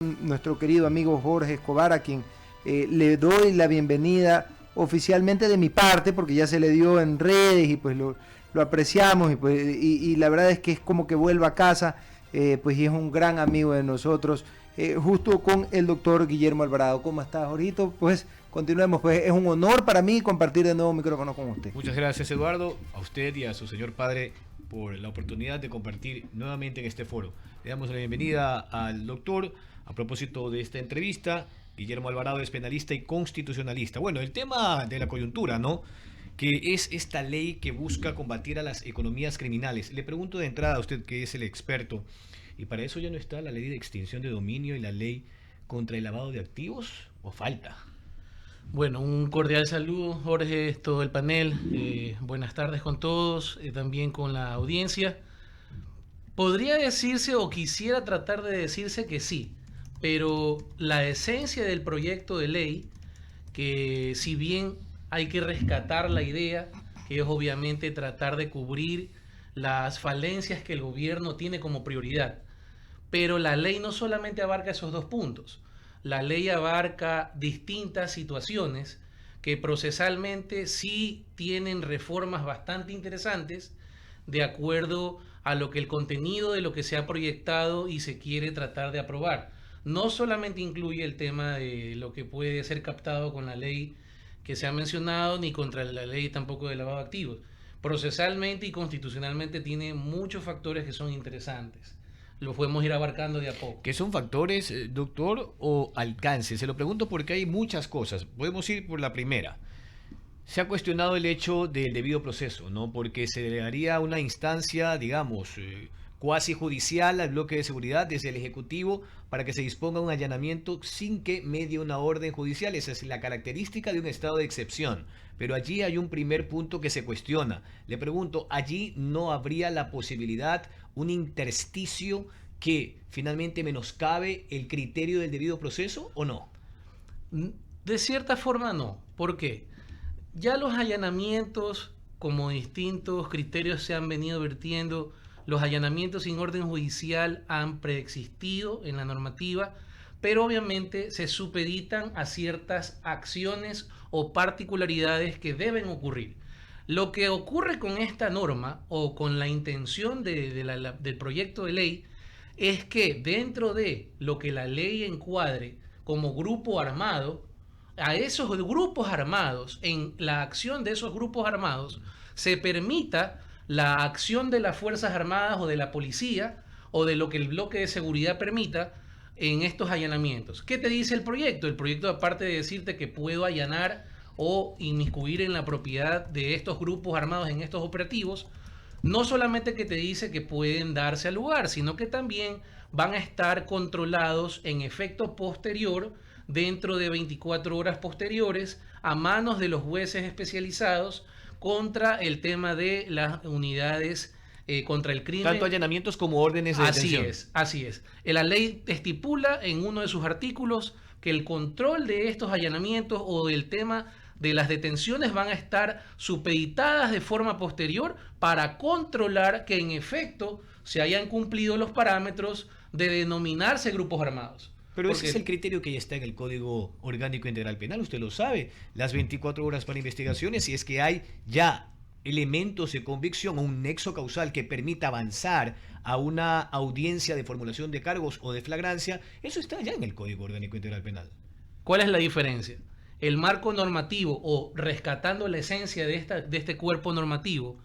nuestro querido amigo Jorge Escobar, a quien le doy la bienvenida oficialmente de mi parte, porque ya se le dio en redes y pues lo apreciamos y la verdad es que es como que vuelva a casa, pues y es un gran amigo de nosotros, justo con el doctor Guillermo Alvarado. ¿Cómo estás, Jorgito? Pues continuemos, pues es un honor para mí compartir de nuevo micrófono con usted. Muchas gracias, Eduardo, a usted y a su señor padre por la oportunidad de compartir nuevamente en este foro. Le damos la bienvenida al doctor a propósito de esta entrevista. Guillermo Alvarado es penalista y constitucionalista. Bueno, el tema de la coyuntura, ¿no?, que es esta ley que busca combatir a las economías criminales. Le pregunto de entrada a usted, que es el experto, ¿y para eso ya no está la ley de extinción de dominio y la ley contra el lavado de activos o falta? Bueno, un cordial saludo, Jorge, todo el panel. Buenas tardes con todos, también con la audiencia. Podría decirse, o quisiera tratar de decirse, que sí, pero la esencia del proyecto de ley, que si bien hay que rescatar la idea, que es obviamente tratar de cubrir las falencias que el gobierno tiene como prioridad, pero la ley no solamente abarca esos dos puntos. La ley abarca distintas situaciones que procesalmente sí tienen reformas bastante interesantes de acuerdo a lo que el contenido de lo que se ha proyectado y se quiere tratar de aprobar. No solamente incluye el tema de lo que puede ser captado con la ley que se ha mencionado, ni contra la ley tampoco de lavado de activos. Procesalmente y constitucionalmente tiene muchos factores que son interesantes. Lo podemos ir abarcando de a poco. ¿Qué son factores, doctor, o alcance? Se lo pregunto porque hay muchas cosas. Podemos ir por la primera. Se ha cuestionado el hecho del debido proceso, ¿no? Porque se le daría una instancia, digamos, cuasi judicial al bloque de seguridad desde el Ejecutivo para que se disponga un allanamiento sin que medie una orden judicial. Esa es la característica de un estado de excepción. Pero allí hay un primer punto que se cuestiona. Le pregunto, ¿allí no habría la posibilidad, un intersticio que finalmente menoscabe el criterio del debido proceso o no? De cierta forma no. ¿Por qué? Ya los allanamientos, como distintos criterios se han venido vertiendo, los allanamientos sin orden judicial han preexistido en la normativa, pero obviamente se supeditan a ciertas acciones o particularidades que deben ocurrir. Lo que ocurre con esta norma o con la intención del proyecto de ley es que dentro de lo que la ley encuadre como grupo armado, a esos grupos armados, en la acción de esos grupos armados, se permita la acción de las Fuerzas Armadas o de la policía o de lo que el bloque de seguridad permita en estos allanamientos. ¿Qué te dice el proyecto? El proyecto, aparte de decirte que puedo allanar o inmiscuir en la propiedad de estos grupos armados en estos operativos, no solamente que te dice que pueden darse al lugar, sino que también van a estar controlados en efecto posterior dentro de 24 horas posteriores a manos de los jueces especializados contra el tema de las unidades contra el crimen. Tanto allanamientos como órdenes de detención. Así es. La ley estipula en uno de sus artículos que el control de estos allanamientos o del tema de las detenciones van a estar supeditadas de forma posterior para controlar que en efecto se hayan cumplido los parámetros de denominarse grupos armados. Pero ese es el criterio que ya está en el Código Orgánico Integral Penal, usted lo sabe, las 24 horas para investigaciones, si es que hay ya elementos de convicción o un nexo causal que permita avanzar a una audiencia de formulación de cargos o de flagrancia, eso está ya en el Código Orgánico Integral Penal. ¿Cuál es la diferencia? El marco normativo, o rescatando la esencia de este cuerpo normativo,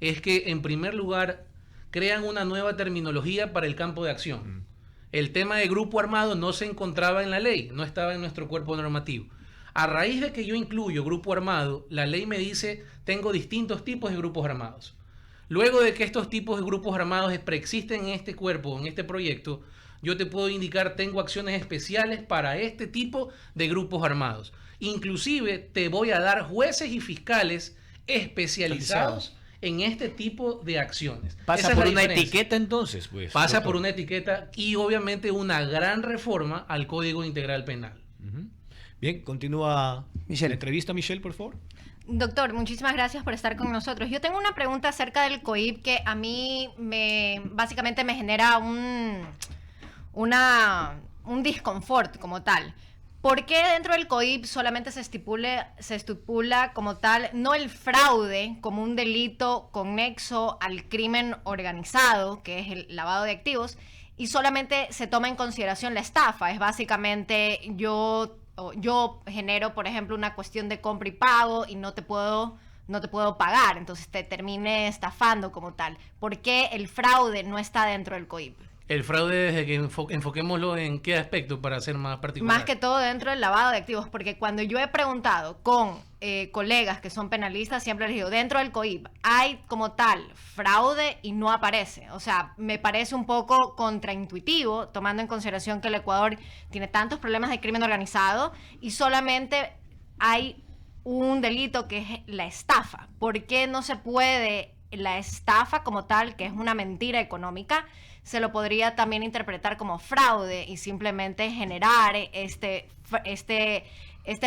es que en primer lugar crean una nueva terminología para el campo de acción. El tema de grupo armado no se encontraba en la ley, no estaba en nuestro cuerpo normativo. A raíz de que yo incluyo grupo armado, la ley me dice, tengo distintos tipos de grupos armados. Luego de que estos tipos de grupos armados preexisten en este cuerpo, en este proyecto, yo te puedo indicar, tengo acciones especiales para este tipo de grupos armados. Inclusive te voy a dar jueces y fiscales especializados en este tipo de acciones. Pasa por una etiqueta entonces, pues. Pasa por una etiqueta y obviamente una gran reforma al Código Integral Penal. Bien, continúa Michelle. la entrevista, Michelle, por favor. Doctor, muchísimas gracias por estar con nosotros. Yo tengo una pregunta acerca del COIP que a mí básicamente me genera una un disconfort como tal. ¿Por qué dentro del COIP solamente se estipula como tal, no el fraude como un delito conexo al crimen organizado, que es el lavado de activos, y solamente se toma en consideración la estafa? Es básicamente yo genero, por ejemplo, una cuestión de compra y pago y no te puedo pagar, entonces te termine estafando como tal. ¿Por qué el fraude no está dentro del COIP? El fraude, desde que enfoquémoslo en qué aspecto para ser más particular. Más que todo dentro del lavado de activos, porque cuando yo he preguntado con colegas que son penalistas, siempre les digo, dentro del COIP hay como tal fraude y no aparece. O sea, me parece un poco contraintuitivo, tomando en consideración que el Ecuador tiene tantos problemas de crimen organizado y solamente hay un delito que es la estafa. ¿Por qué no se puede la estafa como tal, que es una mentira económica, se lo podría también interpretar como fraude y simplemente generar este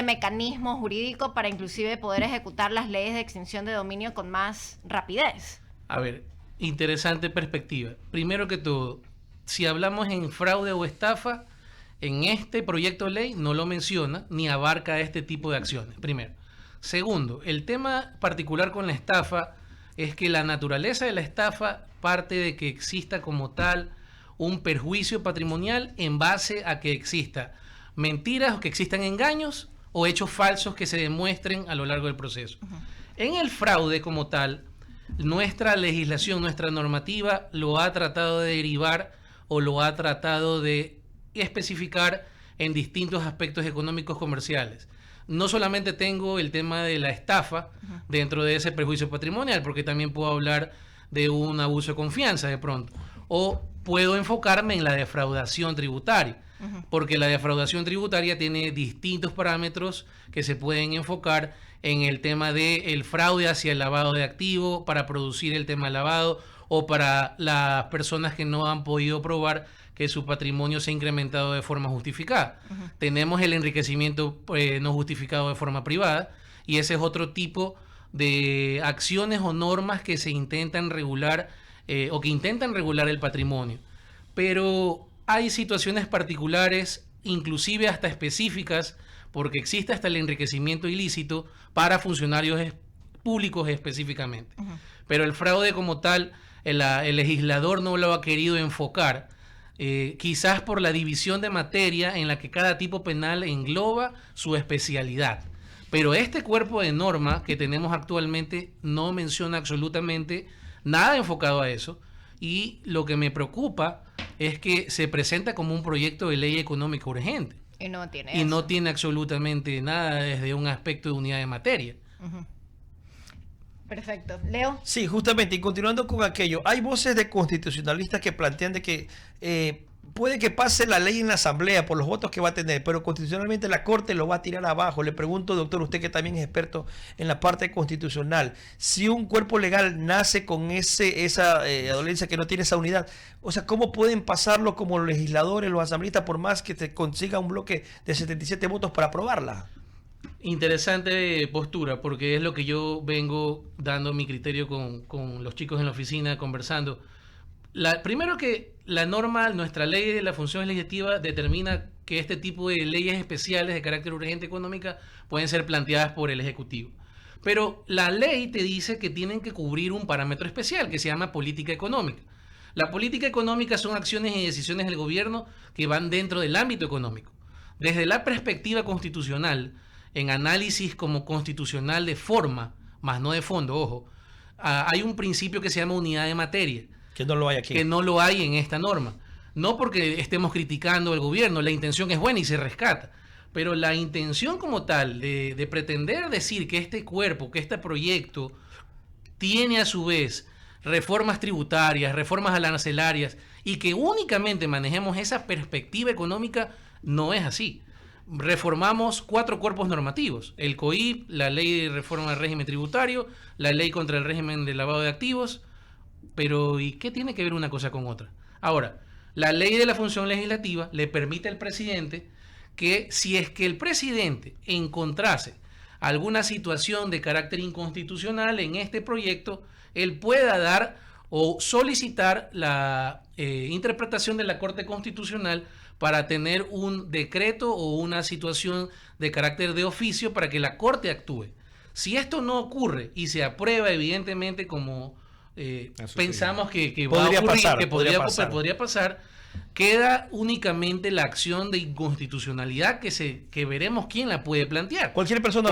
mecanismo jurídico para inclusive poder ejecutar las leyes de extinción de dominio con más rapidez? A ver, interesante perspectiva. Primero que todo, si hablamos en fraude o estafa, en este proyecto de ley no lo menciona ni abarca este tipo de acciones, primero. Segundo, el tema particular con la estafa es que la naturaleza de la estafa parte de que exista como tal un perjuicio patrimonial en base a que exista mentiras o que existan engaños o hechos falsos que se demuestren a lo largo del proceso. En el fraude como tal, nuestra legislación, nuestra normativa lo ha tratado de derivar o lo ha tratado de especificar en distintos aspectos económicos comerciales. No solamente tengo el tema de la estafa dentro de ese perjuicio patrimonial, porque también puedo hablar de un abuso de confianza de pronto. O puedo enfocarme en la defraudación tributaria, porque la defraudación tributaria tiene distintos parámetros que se pueden enfocar en el tema del fraude hacia el lavado de activo, para producir el tema lavado, o para las personas que no han podido probar que su patrimonio se ha incrementado de forma justificada. Tenemos el enriquecimiento no justificado de forma privada, y ese es otro tipo de acciones o normas que se intentan regular o que intentan regular el patrimonio. Pero hay situaciones particulares, inclusive hasta específicas, porque existe hasta el enriquecimiento ilícito para funcionarios públicos específicamente. Pero el fraude como tal, el legislador no lo ha querido enfocar, quizás por la división de materia en la que cada tipo penal engloba su especialidad. Pero este cuerpo de norma que tenemos actualmente no menciona absolutamente nada enfocado a eso, y lo que me preocupa es que se presenta como un proyecto de ley económica urgente. Y no tiene Y eso. no tiene absolutamente nada desde un aspecto de unidad de materia. Perfecto. Leo. Sí, justamente, y continuando con aquello, hay voces de constitucionalistas que plantean de que puede que pase la ley en la Asamblea por los votos que va a tener, pero constitucionalmente la Corte lo va a tirar abajo. Le pregunto, doctor, usted que también es experto en la parte constitucional, si un cuerpo legal nace con esa dolencia que no tiene esa unidad, o sea, ¿cómo pueden pasarlo como los legisladores, los asambleístas, por más que se consiga un bloque de 77 votos para aprobarla? Interesante postura, porque es lo que yo vengo dando mi criterio con los chicos en la oficina, conversando. Primero que la norma, nuestra ley de la función legislativa determina que este tipo de leyes especiales de carácter urgente económica pueden ser planteadas por el Ejecutivo. Pero la ley te dice que tienen que cubrir un parámetro especial que se llama política económica. La política económica son acciones y decisiones del gobierno que van dentro del ámbito económico. Desde la perspectiva constitucional, en análisis como constitucional de forma, más no de fondo, ojo, hay un principio que se llama unidad de materia. Que no lo hay aquí. Que no lo hay en esta norma. No porque estemos criticando al gobierno, la intención es buena y se rescata. Pero la intención como tal de pretender decir que este cuerpo, que este proyecto tiene a su vez reformas tributarias, reformas arancelarias y que únicamente manejemos esa perspectiva económica, no es así. Reformamos 4 cuerpos normativos: el COIP, la ley de reforma del régimen tributario, la ley contra el régimen de lavado de activos. Pero ¿y qué tiene que ver una cosa con otra? Ahora, la ley de la función legislativa le permite al presidente que, si es que el presidente encontrase alguna situación de carácter inconstitucional en este proyecto, él pueda dar o solicitar la interpretación de la Corte Constitucional para tener un decreto o una situación de carácter de oficio para que la Corte actúe. Si esto no ocurre y se aprueba, evidentemente, como pensamos que va a ocurrir, que podría pasar, queda únicamente la acción de inconstitucionalidad que veremos quién la puede plantear. Cualquier persona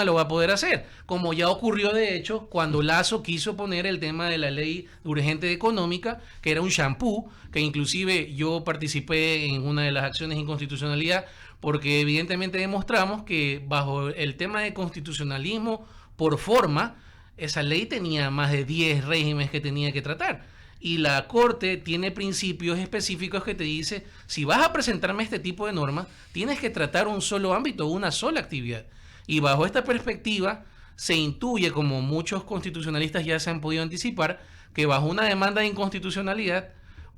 lo va a poder hacer, como ya ocurrió de hecho cuando Lasso quiso poner el tema de la ley urgente económica, que era un shampoo, que inclusive yo participé en una de las acciones de inconstitucionalidad, porque evidentemente demostramos que bajo el tema de constitucionalismo por forma, esa ley tenía más de 10 regímenes que tenía que tratar. Y la Corte tiene principios específicos que te dice, si vas a presentarme este tipo de normas, tienes que tratar un solo ámbito, una sola actividad. Y bajo esta perspectiva, se intuye, como muchos constitucionalistas ya se han podido anticipar, que bajo una demanda de inconstitucionalidad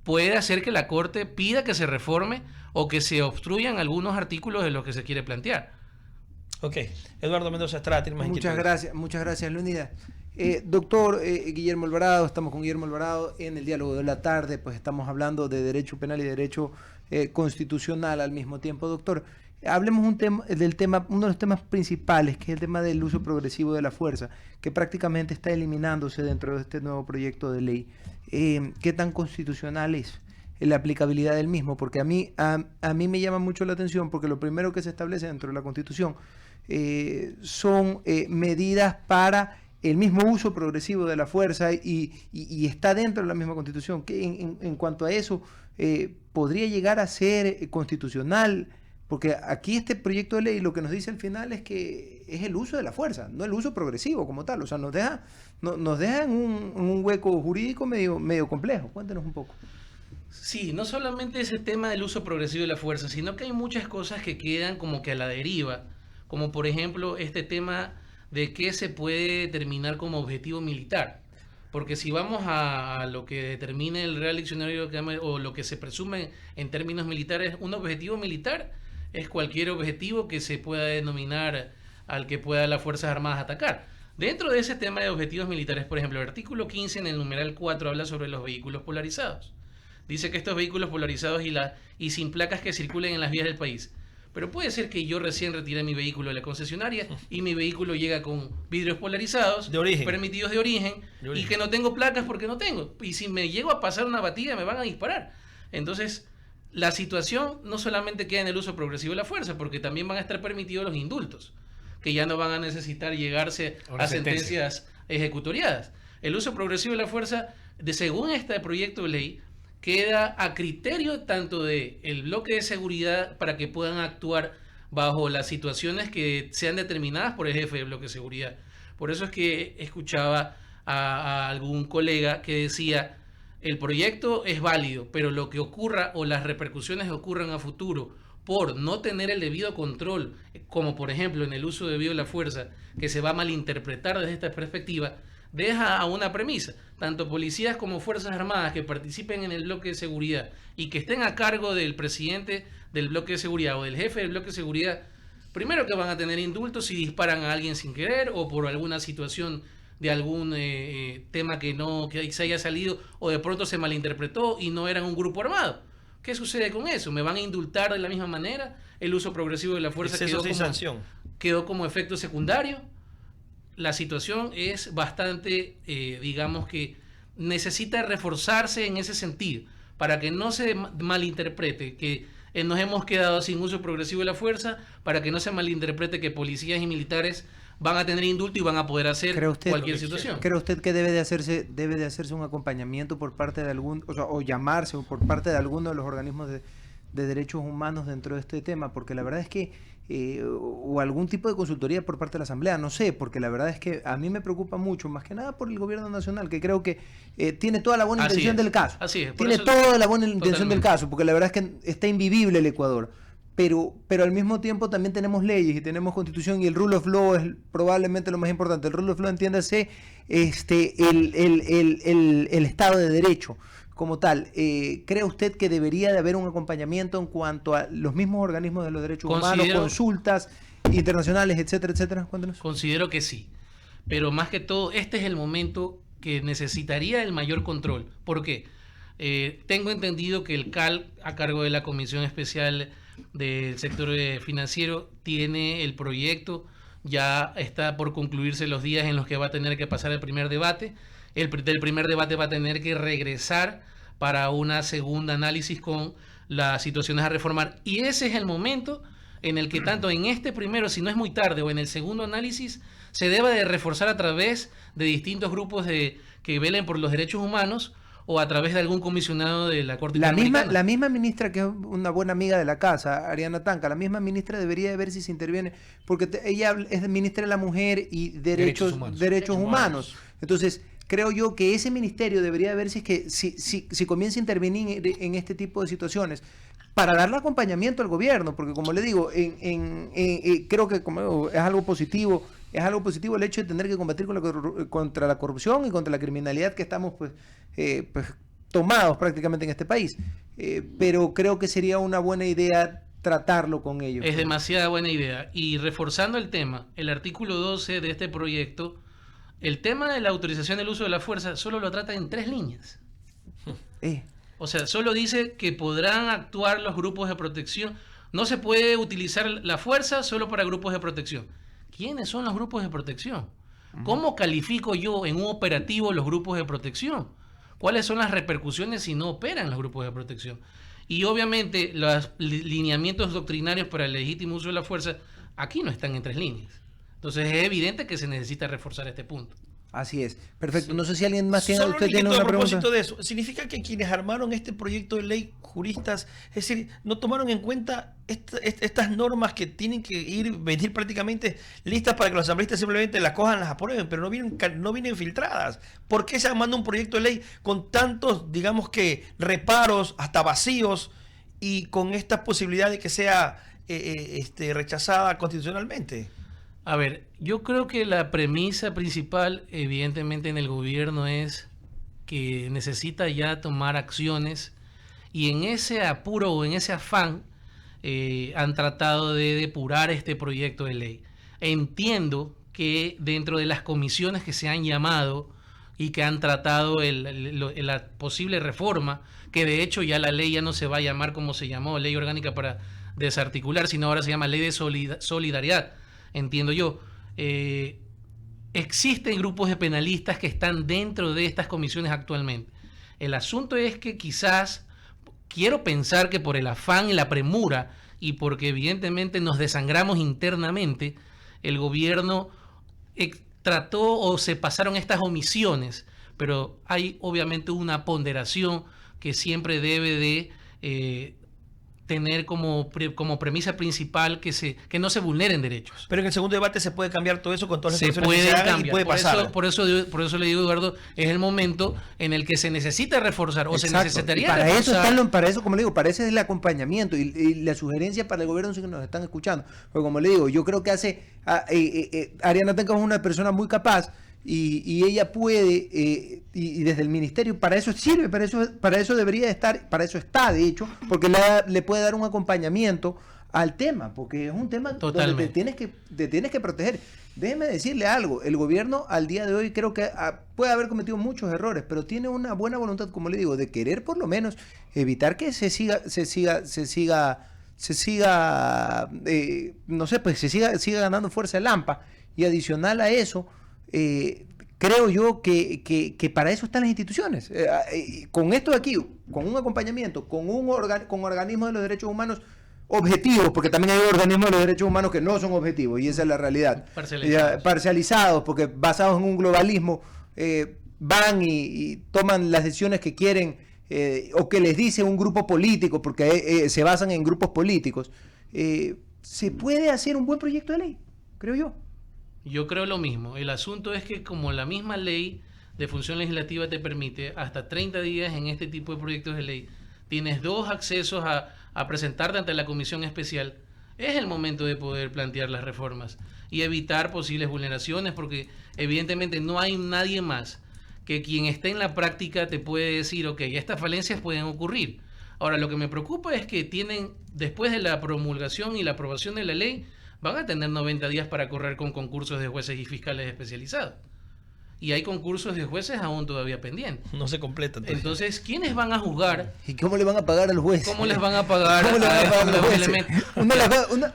puede hacer que la Corte pida que se reforme o que se obstruyan algunos artículos de lo que se quiere plantear. Ok. Eduardo Mendoza Estrada, tiene más inquietudes. Muchas gracias, Leonidas. Doctor Guillermo Alvarado, estamos con Guillermo Alvarado en el diálogo de la tarde, pues estamos hablando de derecho penal y derecho constitucional al mismo tiempo. Doctor, hablemos uno de los temas principales, que es el tema del uso progresivo de la fuerza, que prácticamente está eliminándose dentro de este nuevo proyecto de ley. ¿Qué tan constitucional es la aplicabilidad del mismo? Porque a mí me llama mucho la atención, porque lo primero que se establece dentro de la Constitución son medidas para el mismo uso progresivo de la fuerza y está dentro de la misma Constitución. Que en cuanto a eso, podría llegar a ser constitucional, porque aquí este proyecto de ley lo que nos dice al final es que es el uso de la fuerza, no el uso progresivo como tal. O sea, nos deja en un hueco jurídico medio complejo. Cuéntenos un poco. Sí, no solamente ese tema del uso progresivo de la fuerza, sino que hay muchas cosas que quedan como que a la deriva, como por ejemplo este tema de qué se puede determinar como objetivo militar. Porque si vamos a lo que determine el Real Diccionario o lo que se presume en términos militares, un objetivo militar es cualquier objetivo que se pueda denominar al que pueda las Fuerzas Armadas atacar. Dentro de ese tema de objetivos militares, por ejemplo, el artículo 15 en el numeral 4 habla sobre los vehículos polarizados. Dice que estos vehículos polarizados y sin placas que circulen en las vías del país. Pero puede ser que yo recién retiré mi vehículo de la concesionaria y mi vehículo llega con vidrios polarizados, permitidos de origen, y que no tengo placas porque no tengo. Y si me llego a pasar una batida me van a disparar. Entonces, la situación no solamente queda en el uso progresivo de la fuerza, porque también van a estar permitidos los indultos, que ya no van a necesitar llegarse a sentencias ejecutoriadas. El uso progresivo de la fuerza, según este proyecto de ley, queda a criterio tanto del bloque de seguridad para que puedan actuar bajo las situaciones que sean determinadas por el jefe del bloque de seguridad. Por eso es que escuchaba a algún colega que decía, el proyecto es válido, pero lo que ocurra o las repercusiones que ocurran a futuro por no tener el debido control, como por ejemplo en el uso debido de la fuerza, que se va a malinterpretar desde esta perspectiva, deja a una premisa, tanto policías como fuerzas armadas que participen en el bloque de seguridad y que estén a cargo del presidente del bloque de seguridad o del jefe del bloque de seguridad, primero que van a tener indultos si disparan a alguien sin querer o por alguna situación de algún tema que se haya salido o de pronto se malinterpretó y no eran un grupo armado. ¿Qué sucede con eso? ¿Me van a indultar de la misma manera? ¿El uso progresivo de la fuerza quedó como efecto secundario? La situación es bastante, digamos que necesita reforzarse en ese sentido, para que no se malinterprete que nos hemos quedado sin uso progresivo de la fuerza, para que no se malinterprete que policías y militares van a tener indulto y van a poder hacer cualquier situación. ¿Cree usted que debe de hacerse un acompañamiento por parte de algún, o llamarse por parte de alguno de los organismos de derechos humanos dentro de este tema? Porque la verdad es que o algún tipo de consultoría por parte de la Asamblea, no sé, porque la verdad es que a mí me preocupa mucho, más que nada por el gobierno nacional, que creo que tiene toda la buena intención del caso. Así es. Tiene toda la buena intención del caso, porque la verdad es que está invivible el Ecuador. Pero al mismo tiempo también tenemos leyes y tenemos constitución, y el rule of law es probablemente lo más importante. El rule of law, entiéndase, el Estado de Derecho como tal. ¿Cree usted que debería de haber un acompañamiento en cuanto a los mismos organismos de los derechos humanos, consultas internacionales, etcétera, etcétera? Cuéntanos. Considero que sí, pero más que todo, este es el momento que necesitaría el mayor control. ¿Por qué? Tengo entendido que el CAL, a cargo de la Comisión Especial del Sector Financiero, tiene el proyecto, ya está por concluirse los días en los que va a tener que pasar el primer debate. Del primer debate va a tener que regresar para una segunda análisis con las situaciones a reformar. Y ese es el momento en el que tanto en este primero, si no es muy tarde, o en el segundo análisis, se debe de reforzar a través de distintos grupos que velen por los derechos humanos, o a través de algún comisionado de la Corte Interamericana. La misma ministra, que es una buena amiga de la casa, Ariana Tanca, la misma ministra debería de ver si se interviene, porque ella es ministra de la Mujer y Derechos Humanos. Entonces, creo yo que ese ministerio debería de ver si comienza a intervenir en este tipo de situaciones para darle acompañamiento al gobierno, porque como le digo, creo que como es algo positivo el hecho de tener que combatir contra la corrupción y contra la criminalidad que estamos pues tomados prácticamente en este país. Pero creo que sería una buena idea tratarlo con ellos. Es demasiada buena idea. Y reforzando el tema, el artículo 12 de este proyecto, el tema de la autorización del uso de la fuerza solo lo trata en 3 líneas. O sea, solo dice que podrán actuar los grupos de protección. No se puede utilizar la fuerza solo para grupos de protección. ¿Quiénes son los grupos de protección? ¿Cómo califico yo en un operativo los grupos de protección? ¿Cuáles son las repercusiones si no operan los grupos de protección? Y obviamente los lineamientos doctrinarios para el legítimo uso de la fuerza aquí no están en 3 líneas. Entonces es evidente que se necesita reforzar este punto. Así es. Perfecto. No sé si alguien más tiene, Solo usted tiene una a propósito pregunta. de eso, ¿significa que quienes armaron este proyecto de ley, juristas, es decir, no tomaron en cuenta estas normas que tienen que venir prácticamente listas para que los asambleístas simplemente las cojan, las aprueben, pero no vienen filtradas? ¿Por qué se manda un proyecto de ley con tantos, digamos que, reparos, hasta vacíos, y con esta posibilidad de que sea rechazada constitucionalmente? A ver, yo creo que la premisa principal, evidentemente, en el gobierno es que necesita ya tomar acciones, y en ese apuro o en ese afán han tratado de depurar este proyecto de ley. Entiendo que dentro de las comisiones que se han llamado y que han tratado la posible reforma, que de hecho ya la ley ya no se va a llamar como se llamó, Ley Orgánica para Desarticular, sino ahora se llama Ley de Solidaridad. Entiendo yo, existen grupos de penalistas que están dentro de estas comisiones actualmente. El asunto es que quizás, quiero pensar que por el afán y la premura, y porque evidentemente nos desangramos internamente, el gobierno trató o se pasaron estas omisiones, pero hay obviamente una ponderación que siempre debe de tener como premisa principal que no se vulneren derechos. Pero en el segundo debate se puede cambiar todo eso con todas las se excepciones que se hagan y puede pasar. Por eso le digo, Eduardo, es el momento en el que se necesita reforzar. O se necesitaría para reforzar. Para eso, como le digo, para ese es el acompañamiento y la sugerencia para el gobierno, si que nos están escuchando. Porque como le digo, yo creo que Ariana Tanca es una persona muy capaz, y ella puede, y desde el ministerio, para eso sirve, para eso debería estar, para eso está, de hecho, porque le puede dar un acompañamiento al tema, porque es un tema donde te tienes que proteger. Déjeme decirle algo, el gobierno al día de hoy creo que puede haber cometido muchos errores, pero tiene una buena voluntad, como le digo, de querer por lo menos evitar que se siga ganando fuerza el AMPA, y adicional a eso, creo yo que para eso están las instituciones. Con esto de aquí, con un acompañamiento, con organismos de los derechos humanos objetivos, porque también hay organismos de los derechos humanos que no son objetivos, y esa es la realidad. Parcializados, porque basados en un globalismo, van y toman las decisiones que quieren, o que les dice un grupo político, porque se basan en grupos políticos. Se puede hacer un buen proyecto de ley, creo yo. Yo creo lo mismo. El asunto es que como la misma ley de función legislativa te permite hasta 30 días en este tipo de proyectos de ley, tienes 2 accesos a presentarte ante la comisión especial, es el momento de poder plantear las reformas y evitar posibles vulneraciones, porque evidentemente no hay nadie más que quien esté en la práctica te puede decir, ok, estas falencias pueden ocurrir. Ahora, lo que me preocupa es que después de la promulgación y la aprobación de la ley, van a tener 90 días para correr con concursos de jueces y fiscales especializados. y hay concursos de jueces aún todavía pendientes. No se completa. Entonces, ¿quiénes van a juzgar? ¿Y cómo le van a pagar al juez? ¿Cómo les van a pagar ¿Cómo le van a a pagar estos a los nuevos jueces?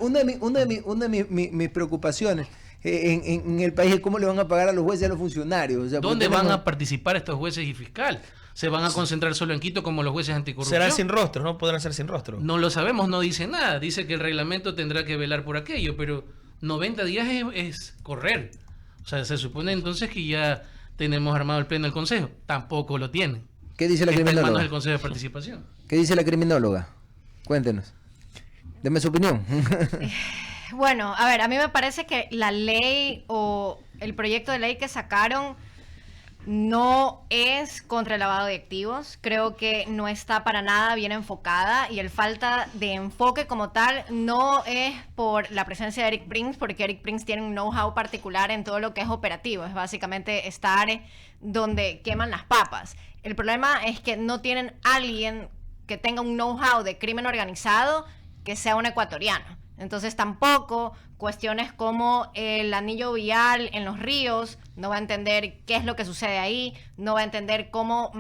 elementos? Una de mis preocupaciones en el país es cómo le van a pagar a los jueces y a los funcionarios. O sea, ¿Dónde porque van tenemos- a participar estos jueces y fiscal? ¿Se van a concentrar solo en Quito como los jueces anticorrupción? Serán sin rostro, ¿no? Podrán ser sin rostro. No lo sabemos, no dice nada. Dice que el reglamento tendrá que velar por aquello, pero 90 días es correr. O sea, se supone entonces que ya tenemos armado el pleno del Consejo. Tampoco lo tienen. ¿Qué dice la Está en manos criminóloga? del Consejo de Participación. ¿Qué dice la criminóloga? Cuéntenos. Deme su opinión. Bueno, a ver, a mí me parece que la ley o el proyecto de ley que sacaron no es contra el lavado de activos. Creo que no está para nada bien enfocada, y el falta de enfoque como tal no es por la presencia de Eric Prince, porque Eric Prince tiene un know-how particular en todo lo que es operativo. Es básicamente estar donde queman las papas. El problema es que no tienen alguien que tenga un know-how de crimen organizado que sea un ecuatoriano. Entonces tampoco cuestiones como el anillo vial en los ríos, no va a entender qué es lo que sucede ahí, no va a entender cómo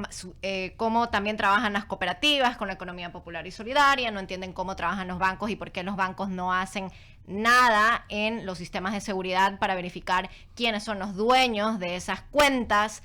también trabajan las cooperativas con la economía popular y solidaria, no entienden cómo trabajan los bancos y por qué los bancos no hacen nada en los sistemas de seguridad para verificar quiénes son los dueños de esas cuentas.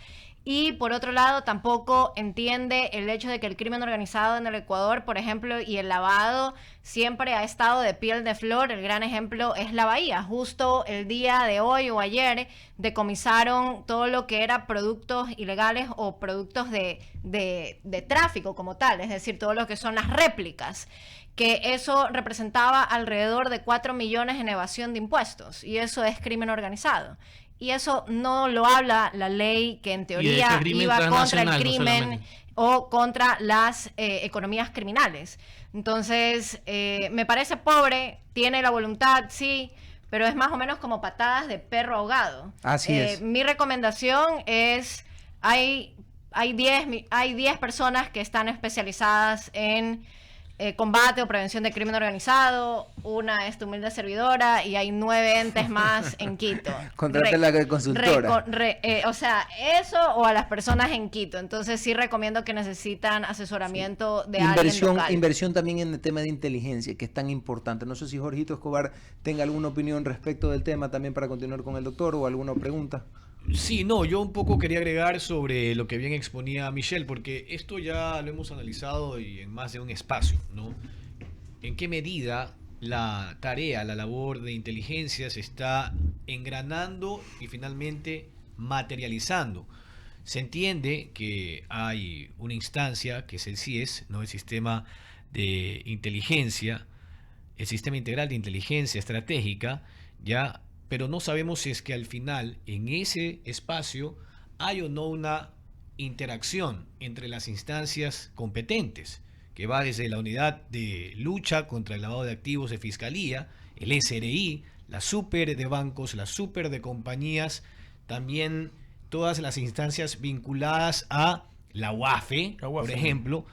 Y por otro lado, tampoco entiende el hecho de que el crimen organizado en el Ecuador, por ejemplo, y el lavado siempre ha estado de piel de flor. El gran ejemplo es la Bahía. Justo el día de hoy o ayer decomisaron todo lo que era productos ilegales o productos de tráfico como tal, es decir, todo lo que son las réplicas, que eso representaba alrededor de 4 millones en evasión de impuestos, y eso es crimen organizado. Y eso no lo habla la ley, que en teoría iba contra el crimen o contra las economías criminales. Entonces, me parece pobre, tiene la voluntad, sí, pero es más o menos como patadas de perro ahogado. Así es. Mi recomendación es, hay 10 personas que están especializadas en combate o prevención de crimen organizado, una es tu humilde servidora, y hay 9 entes más en Quito. Contrate la consultora. O sea, eso o a las personas en Quito. Entonces sí recomiendo que necesitan asesoramiento de alguien local. Inversión también en el tema de inteligencia, que es tan importante. No sé si Jorgito Escobar tenga alguna opinión respecto del tema también para continuar con el doctor, o alguna pregunta. Sí, no, yo un poco quería agregar sobre lo que bien exponía Michelle, porque esto ya lo hemos analizado y en más de un espacio, ¿no? ¿En qué medida la tarea, la labor de inteligencia se está engranando y finalmente materializando? Se entiende que hay una instancia que es el CIES, ¿no? El Sistema de Inteligencia, el Sistema Integral de Inteligencia Estratégica, ya, pero no sabemos si es que al final en ese espacio hay o no una interacción entre las instancias competentes, que va desde la Unidad de Lucha contra el Lavado de Activos de Fiscalía, el SRI, la Super de Bancos, la Super de Compañías, también todas las instancias vinculadas a la UAFE, por ejemplo.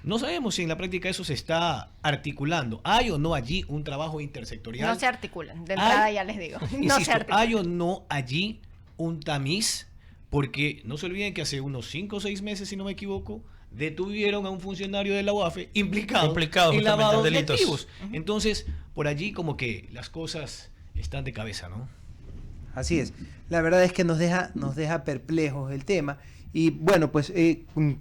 No sabemos si en la práctica eso se está articulando. ¿Hay o no allí un trabajo intersectorial? No se articulan, de entrada ya les digo. No Insisto, se articulan. ¿hay o no allí un tamiz? Porque no se olviden que hace unos 5 o 6 meses, si no me equivoco, detuvieron a un funcionario de la UAFE implicado en lavado de delitos. activos. Entonces, por allí como que las cosas están de cabeza, ¿no? Así es. La verdad es que nos deja perplejos el tema. Y bueno, pues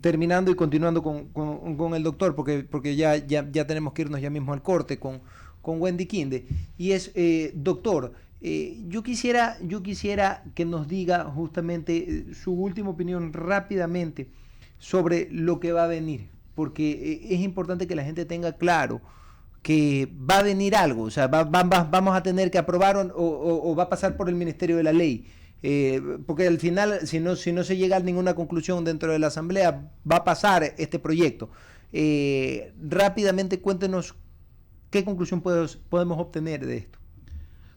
terminando y continuando con el doctor, porque ya tenemos que irnos ya mismo al corte con Wendy Quinde. Y es, doctor, yo quisiera que nos diga justamente su última opinión rápidamente sobre lo que va a venir, porque es importante que la gente tenga claro que va a venir algo, o sea, vamos a tener que aprobar o va a pasar por el Ministerio de la Ley. Porque al final, si no se llega a ninguna conclusión dentro de la Asamblea, va a pasar este proyecto. Rápidamente cuéntenos qué conclusión podemos obtener de esto.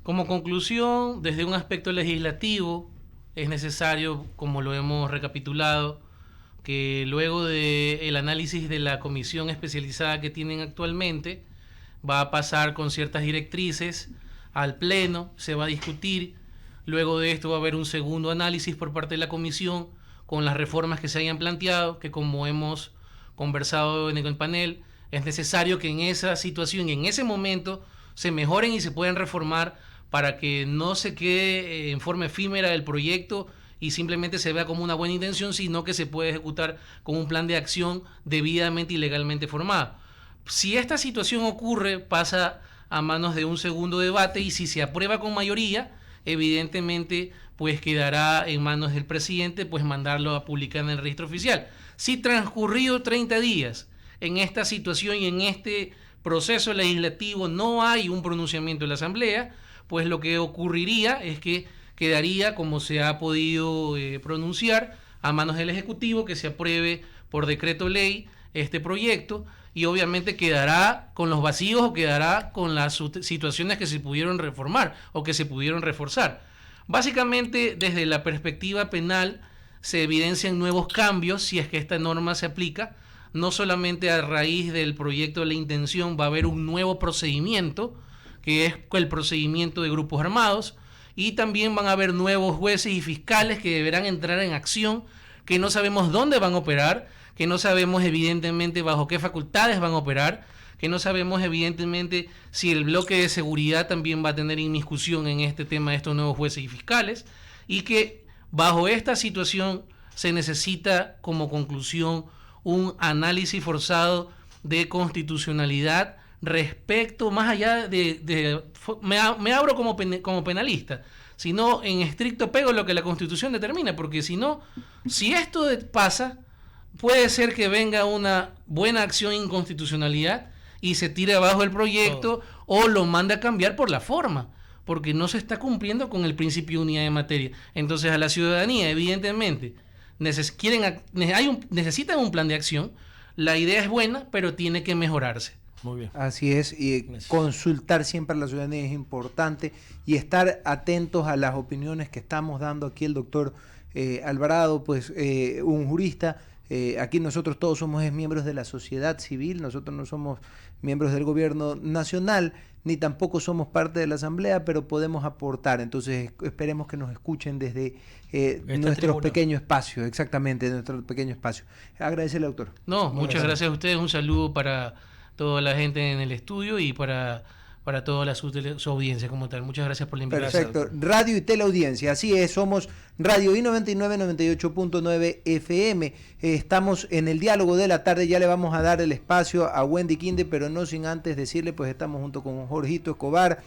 Como conclusión, desde un aspecto legislativo, es necesario, como lo hemos recapitulado, que luego del análisis de la comisión especializada que tienen actualmente, va a pasar con ciertas directrices al Pleno, se va a discutir Luego de esto va a haber un segundo análisis por parte de la comisión con las reformas que se hayan planteado, que como hemos conversado en el panel, es necesario que en esa situación y en ese momento se mejoren y se puedan reformar para que no se quede en forma efímera el proyecto y simplemente se vea como una buena intención, sino que se puede ejecutar con un plan de acción debidamente y legalmente formado. Si esta situación ocurre, pasa a manos de un segundo debate y si se aprueba con mayoría, evidentemente pues quedará en manos del presidente pues mandarlo a publicar en el registro oficial. Si transcurrido 30 días en esta situación y en este proceso legislativo no hay un pronunciamiento de la Asamblea, pues lo que ocurriría es que quedaría, como se ha podido pronunciar, a manos del Ejecutivo que se apruebe por decreto ley este proyecto y obviamente quedará con los vacíos o quedará con las situaciones que se pudieron reformar o que se pudieron reforzar. Básicamente, desde la perspectiva penal, se evidencian nuevos cambios si es que esta norma se aplica. No solamente a raíz del proyecto de la intención va a haber un nuevo procedimiento, que es el procedimiento de grupos armados, y también van a haber nuevos jueces y fiscales que deberán entrar en acción, que no sabemos dónde van a operar, que no sabemos evidentemente bajo qué facultades van a operar, que no sabemos evidentemente si el bloque de seguridad también va a tener inmiscusión en este tema de estos nuevos jueces y fiscales, y que bajo esta situación se necesita como conclusión un análisis forzado de constitucionalidad respecto, más allá me abro como penalista, sino en estricto apego a lo que la Constitución determina, porque si no, si esto pasa, puede ser que venga una buena acción de inconstitucionalidad y se tire abajo el proyecto o lo mande a cambiar por la forma, porque no se está cumpliendo con el principio de unidad de materia. Entonces a la ciudadanía, evidentemente, necesitan un plan de acción, la idea es buena, pero tiene que mejorarse. Muy bien. Así es, y consultar siempre a la ciudadanía es importante y estar atentos a las opiniones que estamos dando aquí el doctor Alvarado, pues un jurista. Aquí nosotros todos somos miembros de la sociedad civil, nosotros no somos miembros del gobierno nacional, ni tampoco somos parte de la asamblea, pero podemos aportar. Entonces esperemos que nos escuchen desde nuestro pequeño espacio, exactamente, nuestro pequeño espacio. Agradecerle, doctor. No, muchas gracias a ustedes, un saludo para toda la gente en el estudio y para toda su audiencia como tal. Muchas gracias por la invitación. Perfecto. Radio y teleaudiencia, así es, somos Radio I99 98.9 FM. Estamos en el diálogo de la tarde, ya le vamos a dar el espacio a Wendy Quinde, pero no sin antes decirle, pues estamos junto con Jorgito Escobar.